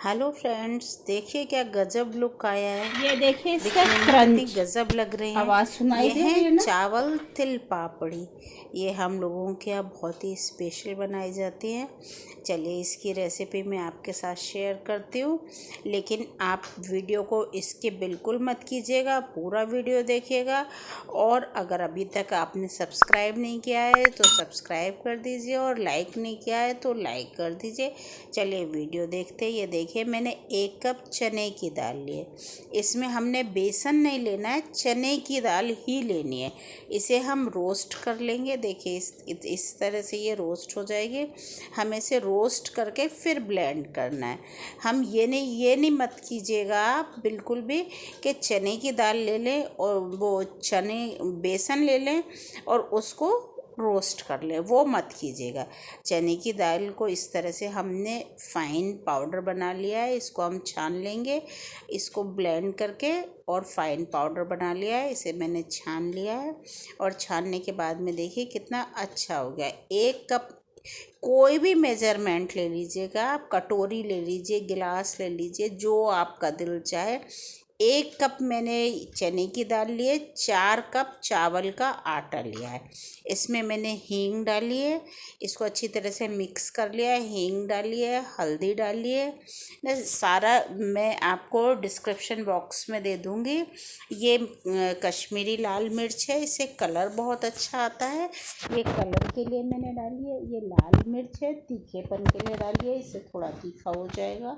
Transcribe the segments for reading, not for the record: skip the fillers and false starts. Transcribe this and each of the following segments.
Hello friends, देखिए क्या गजब लुक आया है। ये देखिए इसका दिखने में कितनी क्रंच गजब लग रहे हैं। आवाज सुनाई ये दे रही है हैं ना। चावल तिल पापड़ी। ये हम लोगों के यहाँ बहुत ही स्पेशल बनाई जाती हैं। चलिए इसकी रेसिपी मैं आपके साथ शेयर करती हूँ, लेकिन आप वीडियो को इसके बिल्कुल मत कीजिएगा, पूरा वीडियो देखिएगा। और अगर अभी तक आपने सब्सक्राइब नहीं किया है तो सब्सक्राइब कर दीजिए, और लाइक नहीं किया है तो लाइक कर दीजिए। चलिए वीडियो देखते हैं। ये देखिए मैंने 1 कप चने की दाल ली है। इसमें हमने बेसन नहीं लेना है, चने की दाल ही लेनी है। इसे हम रोस्ट कर लेंगे। देखिए इस तरह से ये रोस्ट हो जाएगी। हमें इसे रोस्ट करके फिर ब्लेंड करना है। हम ये नहीं मत कीजिएगा आप बिल्कुल भी कि चने की दाल ले लें और वो चने बेसन ले लें और उसको रोस्ट कर लें, वो मत कीजिएगा। चने की दाल को इस तरह से हमने फाइन पाउडर बना लिया है। इसको हम छान लेंगे, इसको ब्लेंड करके, और फाइन पाउडर बना लिया है। इसे मैंने छान लिया है, और छानने के बाद में देखिए कितना अच्छा हो गया। 1 कप कोई भी मेजरमेंट ले लीजिएगा आप, कटोरी ले लीजिए, गिलास ले लीजिए, जो आपका दिल चाहे। 1 कप मैंने चने की दाल लिए, 4 कप चावल का आटा लिया है। इसमें मैंने हींग डाली है, इसको अच्छी तरह से मिक्स कर लिया है। हींग डाली है, हल्दी डाली है, सारा मैं आपको डिस्क्रिप्शन बॉक्स में दे दूँगी। ये कश्मीरी लाल मिर्च है, इससे कलर बहुत अच्छा आता है। ये कलर के लिए मैंने डाली है। ये लाल मिर्च है, तीखेपन के लिए डाली है, इससे थोड़ा तीखा हो जाएगा,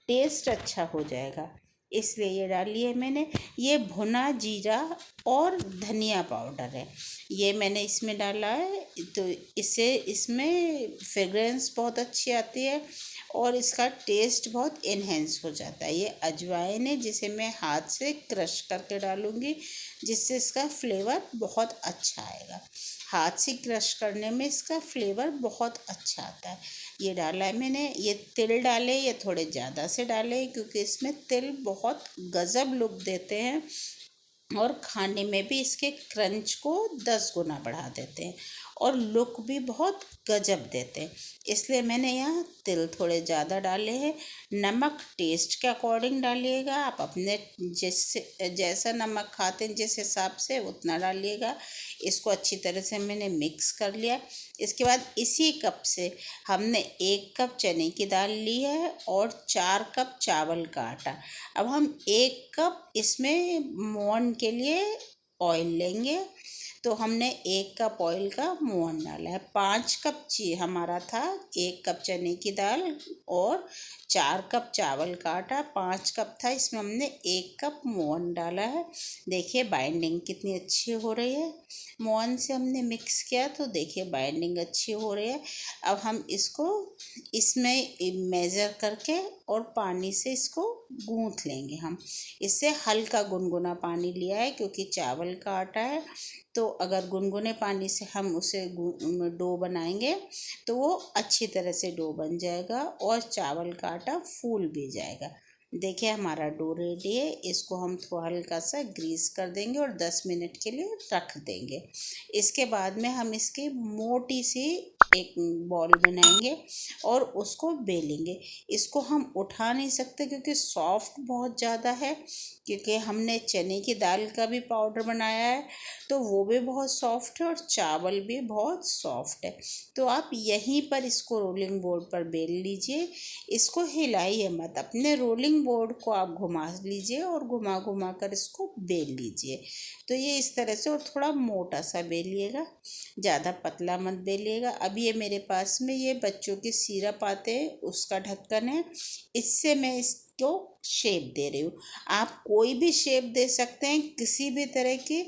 टेस्ट अच्छा हो जाएगा, इसलिए ये डाली है मैंने। ये भुना जीरा और धनिया पाउडर है, ये मैंने इसमें डाला है। तो इससे इसमें फ्रेगरेंस बहुत अच्छी आती है और इसका टेस्ट बहुत इन्हेंस हो जाता है। ये अजवाइन है, जिसे मैं हाथ से क्रश करके डालूँगी, जिससे इसका फ्लेवर बहुत अच्छा आएगा। हाथ से क्रश करने में इसका फ्लेवर बहुत अच्छा आता है। ये डाला है मैंने। ये तिल डाले, ये थोड़े ज़्यादा से डाले क्योंकि इसमें तिल बहुत गजब लुक देते हैं और खाने में भी इसके क्रंच को 10 गुना बढ़ा देते हैं और लुक भी बहुत गजब देते हैं, इसलिए मैंने यहाँ तिल थोड़े ज़्यादा डाले हैं। नमक टेस्ट के अकॉर्डिंग डालिएगा आप, अपने जैसा नमक खाते हैं जिस हिसाब से उतना डालिएगा। इसको अच्छी तरह से मैंने मिक्स कर लिया। इसके बाद इसी कप से हमने 1 कप चने की दाल ली है और 4 कप चावल का आटा। अब हम 1 कप इसमें मोहन के लिए ऑयल लेंगे, तो हमने 1 कप ऑयल का मोहन डाला है। 5 कप हमारा था, 1 कप चने की दाल और 4 कप चावल का आटा, 5 कप था, इसमें हमने 1 कप मोहन डाला है। देखिए बाइंडिंग कितनी अच्छी हो रही है। मोहन से हमने मिक्स किया तो देखिए बाइंडिंग अच्छी हो रही है। अब हम इसको इसमें मेज़र करके और पानी से इसको गूँथ लेंगे हम। इससे हल्का गुनगुना पानी लिया है क्योंकि चावल का आटा है, तो अगर गुनगुने पानी से हम उसे डो बनाएंगे तो वो अच्छी तरह से डो बन जाएगा और चावल का आटा फूल भी जाएगा। देखिए हमारा डो रेडी है। इसको हम थोड़ा हल्का सा ग्रीस कर देंगे और 10 मिनट के लिए रख देंगे। इसके बाद में हम इसकी मोटी सी एक बॉल बनाएंगे और उसको बेलेंगे। इसको हम उठा नहीं सकते क्योंकि सॉफ्ट बहुत ज़्यादा है, क्योंकि हमने चने की दाल का भी पाउडर बनाया है तो वो भी बहुत सॉफ्ट है और चावल भी बहुत सॉफ्ट है। तो आप यहीं पर इसको रोलिंग बोर्ड पर बेल लीजिए, इसको हिलाइए मत, अपने रोलिंग बोर्ड को आप घुमा लीजिए और घुमा घुमा कर इसको बेल लीजिए। तो ये इस तरह से, और थोड़ा मोटा सा बेलिएगा, ज़्यादा पतला मत बेलिएगा। अब ये मेरे पास में ये बच्चों की सिरप आते हैं उसका ढक्कन है, इससे मैं इसको शेप दे रही हूँ। आप कोई भी शेप दे सकते हैं, किसी भी तरह की,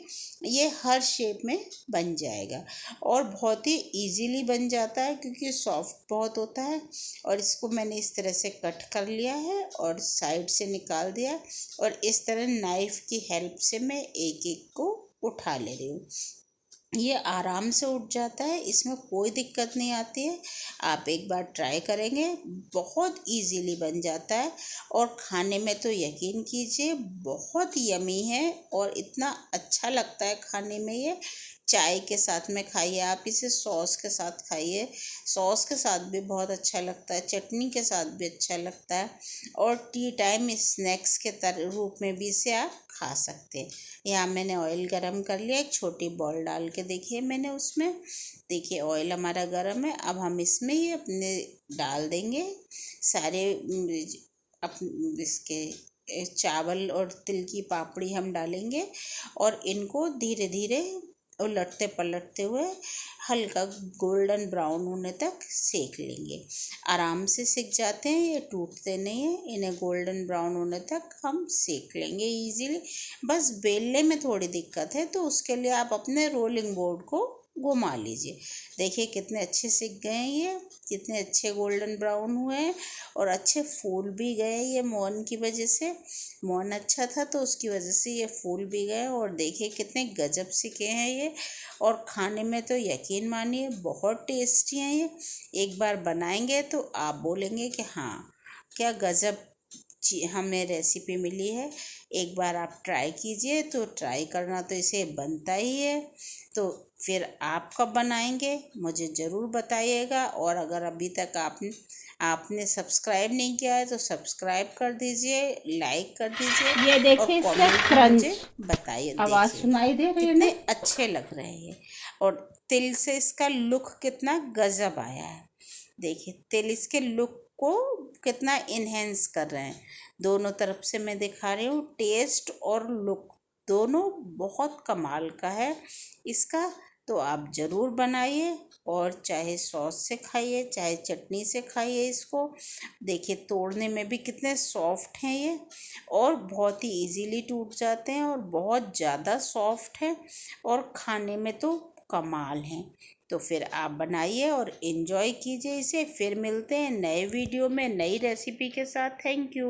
ये हर शेप में बन जाएगा और बहुत ही इजीली बन जाता है क्योंकि सॉफ्ट बहुत होता है। और इसको मैंने इस तरह से कट कर लिया है और साइड से निकाल दिया, और इस तरह नाइफ़ की हेल्प से मैं एक एक को उठा ले रही हूँ। ये आराम से उठ जाता है, इसमें कोई दिक्कत नहीं आती है। आप एक बार ट्राई करेंगे, बहुत इजीली बन जाता है और खाने में तो यकीन कीजिए बहुत यमी है और इतना अच्छा लगता है खाने में ये। चाय के साथ में खाइए, आप इसे सॉस के साथ खाइए, सॉस के साथ भी बहुत अच्छा लगता है, चटनी के साथ भी अच्छा लगता है, और टी टाइम स्नैक्स के रूप में भी इसे आप खा सकते हैं। यहाँ मैंने ऑयल गरम कर लिया, एक छोटी बॉल डाल के देखिए मैंने उसमें, देखिए ऑयल हमारा गरम है। अब हम इसमें ये अपने डाल देंगे सारे इसके चावल और तिल की पापड़ी हम डालेंगे, और इनको धीरे धीरे उलटते पलटते हुए हल्का गोल्डन ब्राउन होने तक सेक लेंगे। आराम से सिक जाते हैं, ये टूटते नहीं हैं। इन्हें गोल्डन ब्राउन होने तक हम सेक लेंगे इजीली। बस बेलने में थोड़ी दिक्कत है, तो उसके लिए आप अपने रोलिंग बोर्ड को घुमा लीजिए। देखिए कितने अच्छे सिक गए हैं, ये कितने अच्छे गोल्डन ब्राउन हुए हैं, और अच्छे फूल भी गए। ये मोहन की वजह से, मोहन अच्छा था तो उसकी वजह से ये फूल भी गए, और देखिए कितने गजब सिके हैं ये। और खाने में तो यकीन मानिए बहुत टेस्टी हैं ये। एक बार बनाएंगे तो आप बोलेंगे कि हाँ क्या गजब हमें रेसिपी मिली है। एक बार आप ट्राई कीजिए, तो ट्राई करना तो इसे बनता ही है। तो फिर आप कब बनाएंगे मुझे ज़रूर बताइएगा, और अगर अभी तक आपने सब्सक्राइब नहीं किया है तो सब्सक्राइब कर दीजिए, लाइक कर दीजिए, ये देखिए और इसका कमेंट में मुझे क्रंच बताइए। आवाज देखिए सुनाई दे रही है कितने ना। अच्छे लग रहे हैं, और तिल से इसका लुक कितना गजब आया है। देखिए तिल इसके लुक को कितना इन्हेंस कर रहे हैं। दोनों तरफ से मैं दिखा रही हूँ, टेस्ट और लुक दोनों बहुत कमाल का है इसका। तो आप ज़रूर बनाइए, और चाहे सॉस से खाइए चाहे चटनी से खाइए इसको। देखिए तोड़ने में भी कितने सॉफ्ट हैं ये, और बहुत ही इजीली टूट जाते हैं, और बहुत ज़्यादा सॉफ्ट है, और खाने में तो कमाल हैं। तो फिर आप बनाइए और इन्जॉय कीजिए इसे। फिर मिलते हैं नए वीडियो में नई रेसिपी के साथ। Thank you.